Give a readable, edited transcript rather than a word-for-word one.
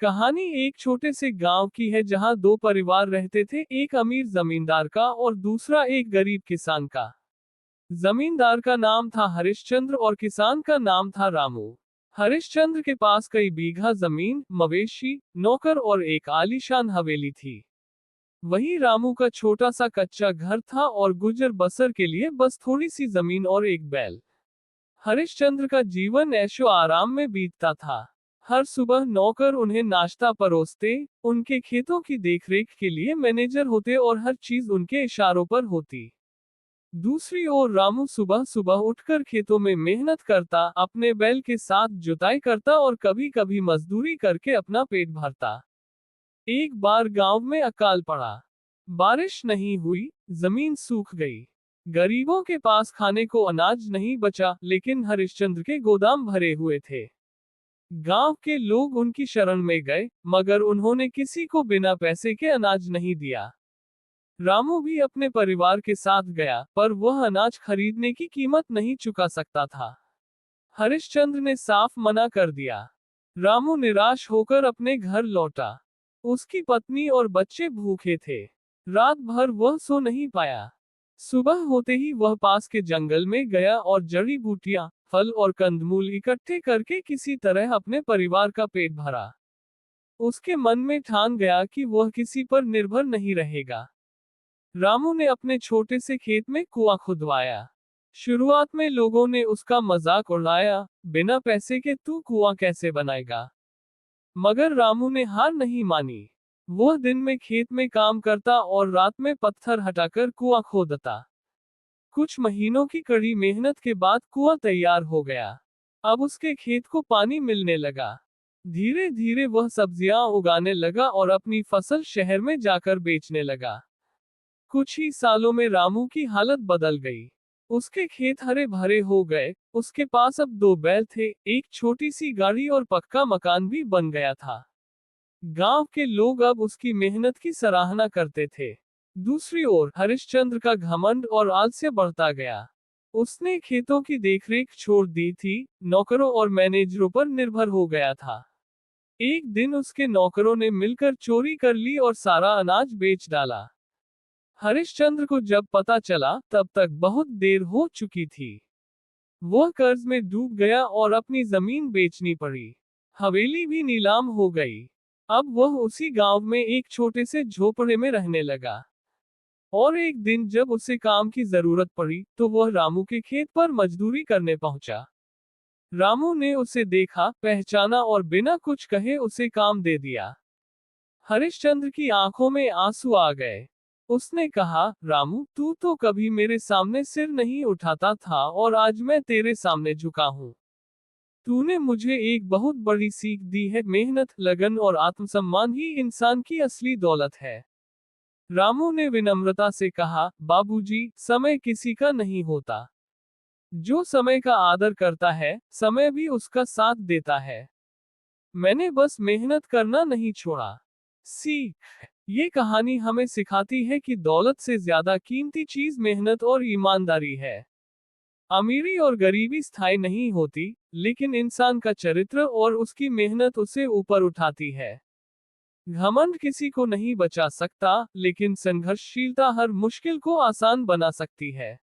कहानी एक छोटे से गांव की है जहां दो परिवार रहते थे, एक अमीर जमींदार का और दूसरा एक गरीब किसान का। जमींदार का नाम था हरिश्चंद्र और किसान का नाम था रामू। हरिश्चंद्र के पास कई बीघा जमीन, मवेशी, नौकर और एक आलीशान हवेली थी। वहीं रामू का छोटा सा कच्चा घर था और गुजर बसर के लिए बस थोड़ी सी जमीन और एक बैल। हरिश्चंद्र का जीवन ऐशो आराम में बीतता था। हर सुबह नौकर उन्हें नाश्ता परोसते, उनके खेतों की देखरेख के लिए मैनेजर होते और हर चीज उनके इशारों पर होती। दूसरी ओर रामू सुबह सुबह उठकर खेतों में मेहनत करता, अपने बैल के साथ जुताई करता और कभी कभी मजदूरी करके अपना पेट भरता। एक बार गांव में अकाल पड़ा। बारिश नहीं हुई, जमीन सूख गई। गरीबों के पास खाने को अनाज नहीं बचा, लेकिन हरिश्चंद्र के गोदाम भरे हुए थे। गांव के लोग उनकी शरण में गए, मगर उन्होंने किसी को बिना पैसे के अनाज नहीं दिया। रामू भी अपने परिवार के साथ गया, पर वह अनाज खरीदने की कीमत नहीं चुका सकता था। हरिश्चंद्र ने साफ मना कर दिया। रामू निराश होकर अपने घर लौटा। उसकी पत्नी और बच्चे भूखे थे। रात भर वह सो नहीं पाया। सुबह होते ही वह पास के जंगल में गया और जड़ी बूटियां, फल और कंदमूल इकट्ठे करके किसी तरह अपने परिवार का पेट भरा। उसके मन में ठान गया कि वह किसी पर निर्भर नहीं रहेगा। रामू ने अपने छोटे से खेत में कुआं खुदवाया। शुरुआत में लोगों ने उसका मजाक उड़ाया, बिना पैसे के तू कुआं कैसे बनाएगा। मगर रामू ने हार नहीं मानी। वह दिन में खेत में काम करता और रात में पत्थर हटाकर कुआं खोदता। कुछ महीनों की कड़ी मेहनत के बाद कुआं तैयार हो गया। अब उसके खेत को पानी मिलने लगा। धीरे धीरे वह सब्जियां उगाने लगा और अपनी फसल शहर में जाकर बेचने लगा। कुछ ही सालों में रामू की हालत बदल गई। उसके खेत हरे भरे हो गए, उसके पास अब दो बैल थे, एक छोटी सी गाड़ी और पक्का मकान भी बन गया था। गांव के लोग अब उसकी मेहनत की सराहना करते थे। दूसरी ओर हरिश्चंद्र का घमंड और आलस्य बढ़ता गया। उसने खेतों की देखरेख छोड़ दी थी, नौकरों और मैनेजरों पर निर्भर हो गया था। एक दिन उसके नौकरों ने मिलकर चोरी कर ली और सारा अनाज बेच डाला। हरिश्चंद्र को जब पता चला, तब तक बहुत देर हो चुकी थी। वह कर्ज में डूब गया और अपनी जमीन बेचनी पड़ी। हवेली भी नीलाम हो गई। अब वह उसी गांव में एक छोटे से झोपड़े में रहने लगा। और एक दिन जब उसे काम की जरूरत पड़ी, तो वह रामू के खेत पर मजदूरी करने पहुंचा। रामू ने उसे देखा, पहचाना और बिना कुछ कहे उसे काम दे दिया। हरिश्चंद्र की आंखों में आंसू आ गए। उसने कहा, रामू, तू तो कभी मेरे सामने सिर नहीं उठाता था और आज मैं तेरे सामने झुका हूं। तूने मुझे एक बहुत बड़ी सीख दी है, मेहनत, लगन और आत्मसम्मान ही इंसान की असली दौलत है। रामू ने विनम्रता से कहा, बाबूजी, समय किसी का नहीं होता। जो समय का आदर करता है, समय भी उसका साथ देता है। मैंने बस मेहनत करना नहीं छोड़ा। सीख। ये कहानी हमें सिखाती है कि दौलत से ज्यादा कीमती चीज मेहनत और ईमानदारी है। अमीरी और गरीबी स्थायी नहीं होती, लेकिन इंसान का चरित्र और उसकी मेहनत उसे ऊपर उठाती है। घमंड किसी को नहीं बचा सकता, लेकिन संघर्षशीलता हर मुश्किल को आसान बना सकती है।